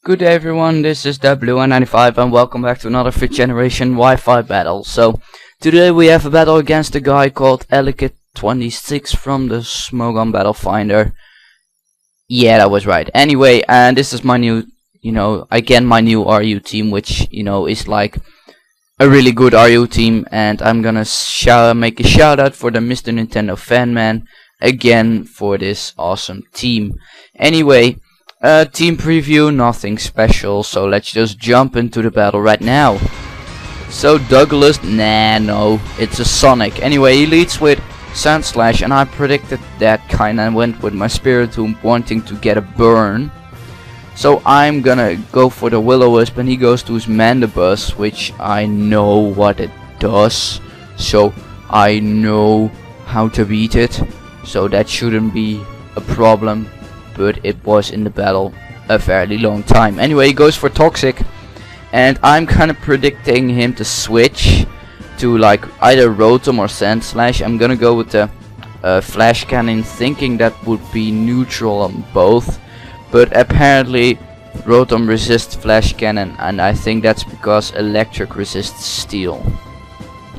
Good day everyone, this is W195 and welcome back to another 5th generation Wi-Fi battle. So, today we have a battle against a guy called Elekid26 from the Smogon Battle Finder. Yeah, that was right. Anyway, and this is my new, again my new RU team, which, is like a really good RU team. And I'm gonna make a shout out for the Mr. Nintendo fan man again for this awesome team. Anyway, team preview, nothing special, so let's just jump into the battle right now. So Douglas, no, it's a Sonic. Anyway, he leads with Sand Slash, and I predicted that kinda and went with my Spiritomb wanting to get a burn. So I'm gonna go for the Will-O-Wisp, and he goes to his Mandibus, which I know what it does, so I know how to beat it, so that shouldn't be a problem. But it was in the battle a fairly long time. Anyway, he goes for Toxic, and I'm kind of predicting him to switch to like either Rotom or Sand Slash. I'm gonna go with the Flash Cannon, thinking that would be neutral on both, but apparently Rotom resists Flash Cannon, and I think that's because Electric resists Steel.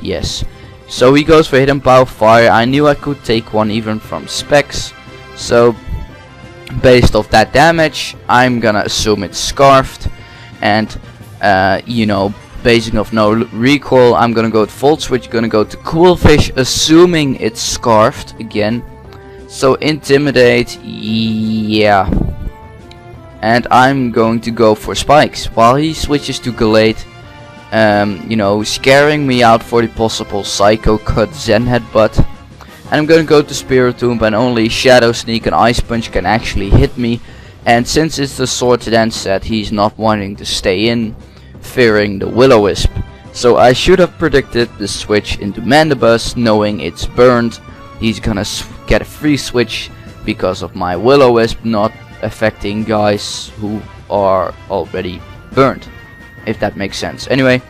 Yes, so he goes for Hidden Power Fire. I knew I could take one even from Specs, so based off that damage, I'm gonna assume it's Scarfed, and basing off no recoil, I'm gonna go with Volt Switch, gonna go to Cool Fish, assuming it's Scarfed again. So Intimidate, yeah, and I'm going to go for Spikes while he switches to Gallade, scaring me out for the possible Psycho Cut Zen Headbutt. And I'm gonna go to Spiritomb, and only Shadow Sneak and Ice Punch can actually hit me. And since it's the Sword to Dance set, he's not wanting to stay in, fearing the Will-O-Wisp. So I should have predicted the switch into Mandibus, knowing it's burned. He's gonna get a free switch because of my Will-O-Wisp not affecting guys who are already burned, if that makes sense. Anyway,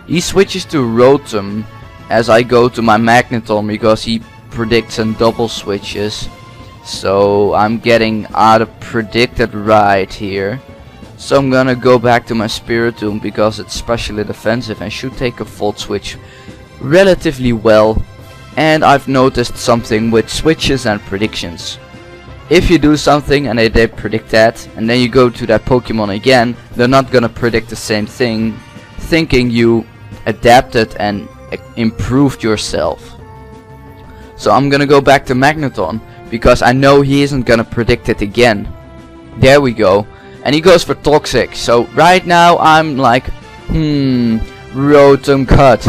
he switches to Rotom as I go to my Magneton because he predicts and double switches, so I'm getting out of predicted right here. So I'm gonna go back to my Spiritomb because it's specially defensive and should take a Volt Switch relatively well. And I've noticed something with switches and predictions. If you do something and they predict that, and then you go to that Pokemon again, they're not gonna predict the same thing, thinking you adapted and improved yourself. So I'm gonna go back to Magneton because I know he isn't gonna predict it again. There we go. And he goes for Toxic. So right now I'm like, Rotom Cut,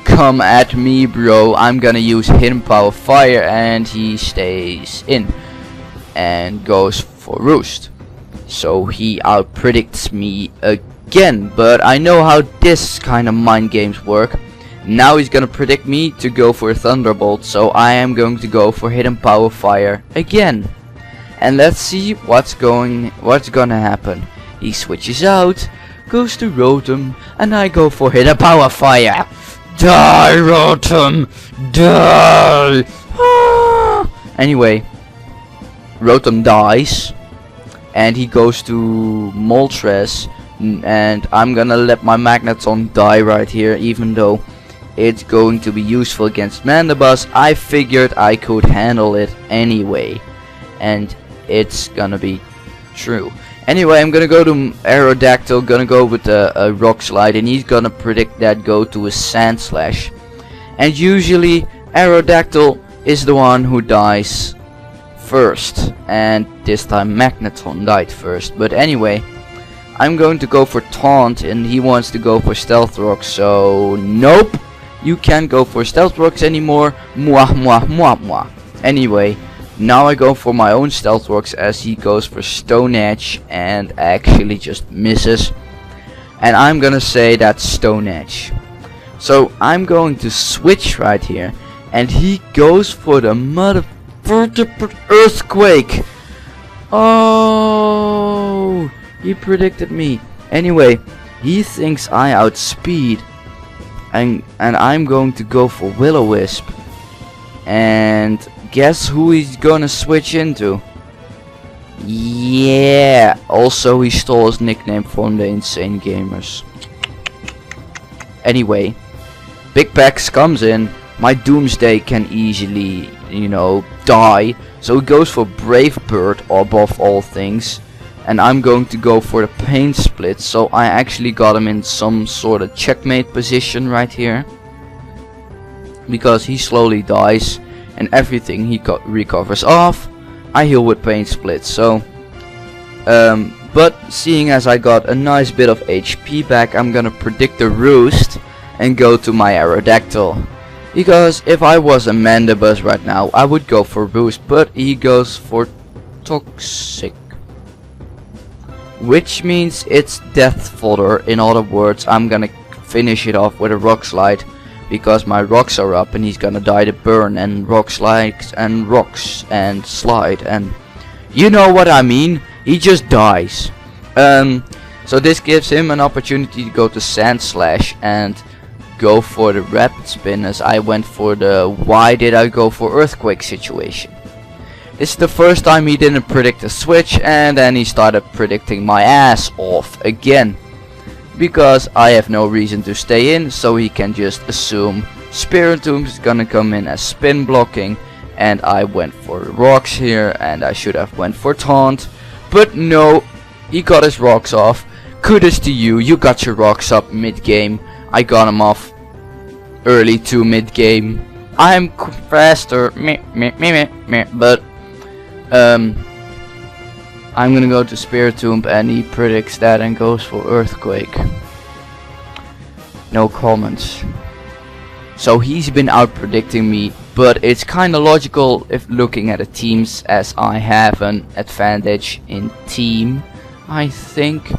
come at me bro. I'm gonna use Hidden Power Fire, and he stays in and goes for Roost. So he out predicts me again, but I know how this kind of mind games work. Now he's gonna predict me to go for Thunderbolt, so I am going to go for Hidden Power Fire again. And let's see what's gonna happen. He switches out, goes to Rotom, and I go for Hidden Power Fire. Die Rotom, die! Anyway, Rotom dies, and he goes to Moltres, and I'm gonna let my Magneton die right here, even though it's going to be useful against Mandibus. I figured I could handle it anyway, and it's gonna be true. Anyway, I'm gonna go to Aerodactyl, gonna go with a Rock Slide, and he's gonna predict that go to a Sand Slash. And usually Aerodactyl is the one who dies first, and this time Magneton died first. But anyway, I'm going to go for Taunt, and he wants to go for Stealth Rock, so nope. You can't go for Stealth Rocks anymore. Mwah mwah mwah mwah. Anyway, now I go for my own Stealth Rocks as he goes for Stone Edge and actually just misses. And I'm gonna say that's Stone Edge. So I'm going to switch right here, and he goes for the motherfucking Earthquake. Oh, he predicted me. Anyway, he thinks I outspeed. And I'm going to go for Will-O-Wisp, and guess who he's gonna switch into? Yeah, also he stole his nickname from the Insane Gamers. Anyway, Big Pax comes in. My Doomsday can easily, you know, die. So he goes for Brave Bird above all things. And I'm going to go for the Pain Split. So I actually got him in some sort of checkmate position right here. Because he slowly dies. And everything he recovers off, I heal with Pain Split. So, but seeing as I got a nice bit of HP back, I'm gonna predict the Roost and go to my Aerodactyl. Because if I was a Mandibus right now, I would go for Roost, but he goes for Toxic. Which means it's Death Fodder. In other words, I'm gonna finish it off with a Rock Slide. Because my rocks are up and he's gonna die to burn and rock slides and rocks and slide and you know what I mean. He just dies. So this gives him an opportunity to go to Sand Slash and go for the Rapid Spin, as I went for the why did I go for Earthquake situation. This is the first time he didn't predict a switch, and then he started predicting my ass off again. Because I have no reason to stay in, so he can just assume Spiritomb is gonna come in as spin blocking, and I went for rocks here, and I should have went for taunt, but no, he got his rocks off. Kudos to you, you got your rocks up mid game. I got him off early to mid game. I'm faster, but I'm gonna go to Spiritomb and he predicts that and goes for Earthquake. No comments. So he's been out predicting me, but it's kinda logical if looking at the teams, as I have an advantage in team. I think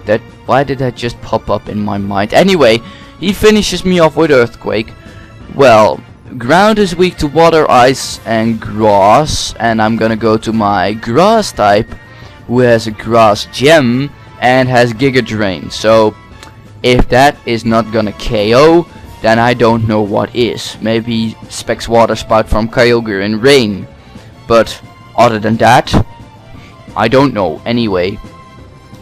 that, why did that just pop up in my mind? Anyway, he finishes me off with Earthquake. Well, ground is weak to water, ice and grass, and I'm gonna go to my grass type, who has a grass gem and has Giga Drain. So if that is not gonna KO, then I don't know what is. Maybe Specs Water Spout from Kyogre in Rain, but other than that, I don't know. Anyway,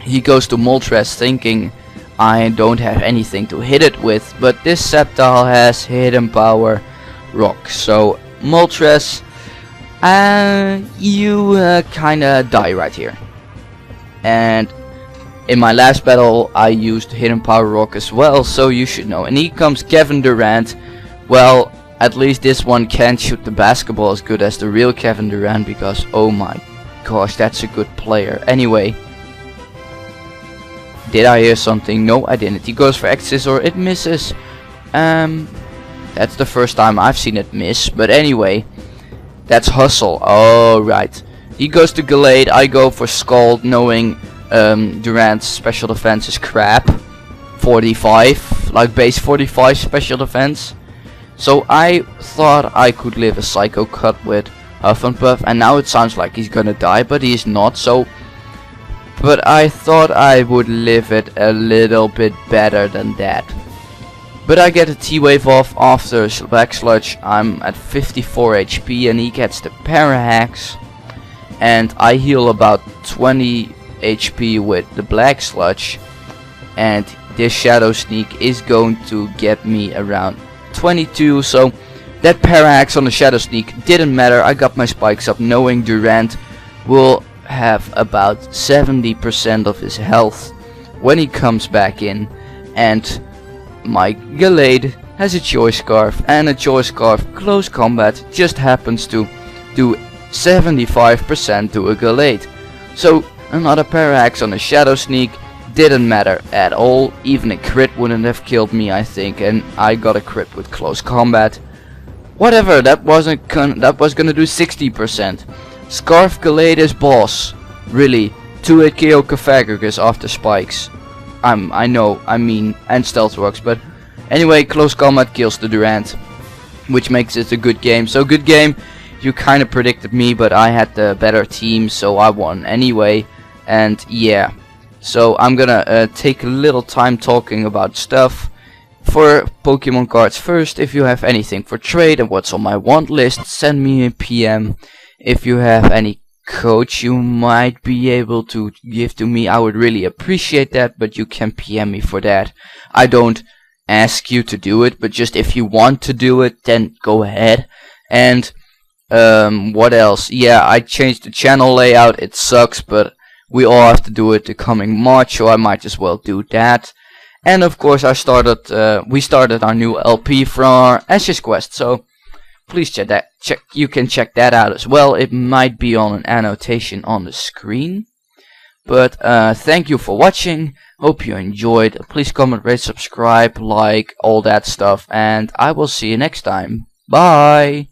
he goes to Moltres thinking I don't have anything to hit it with, but this Sceptile has Hidden Power Rock. So Moltres, you kinda die right here. And in my last battle I used Hidden Power Rock as well, so you should know. And here comes Kevin Durant. Well, at least this one can't shoot the basketball as good as the real Kevin Durant, because oh my gosh, that's a good player. Anyway, did I hear something? No, I didn't. He goes for X-Scissor, it misses. That's the first time I've seen it miss, but anyway, that's Hustle. Oh right. He goes to Gallade, I go for Scald, knowing Durant's special defense is crap. 45, like base 45 special defense. So I thought I could live a Psycho Cut with Huff and Puff, and now it sounds like he's gonna die, but he's not. So, but I thought I would live it a little bit better than that. But I get a T-Wave off after Black Sludge. I'm at 54 HP and he gets the Parahax. And I heal about 20 HP with the Black Sludge. And this Shadow Sneak is going to get me around 22. So that Parahax on the Shadow Sneak didn't matter. I got my spikes up knowing Durant will have about 70% of his health when he comes back in. And my Gallade has a Choice Scarf, and a Choice Scarf close combat just happens to do 75% to a Gallade. So another Parahax on a Shadow Sneak didn't matter at all. Even a crit wouldn't have killed me, I think, and I got a crit with close combat. Whatever, that was gonna do 60%. Scarf Gallade is boss. Really, 2-hit KO Cofagrigus after spikes. I know, I mean, and stealth works, but anyway, close combat kills the Durant, which makes it a good game. So good game. You kind of predicted me, but I had the better team, so I won anyway. And yeah, so I'm gonna take a little time talking about stuff for Pokemon cards. First, if you have anything for trade and what's on my want list, send me a PM. If you have any coach you might be able to give to me, I would really appreciate that, but you can PM me for that. I don't ask you to do it, but just if you want to do it, then go ahead. And what else? Yeah, I changed the channel layout. It sucks, but we all have to do it the coming March, so I might as well do that. And of course we started our new LP from our Ashes quest, so please you can check that out as well. It might be on an annotation on the screen. But thank you for watching. Hope you enjoyed. Please comment, rate, subscribe, like, all that stuff, and I will see you next time. Bye.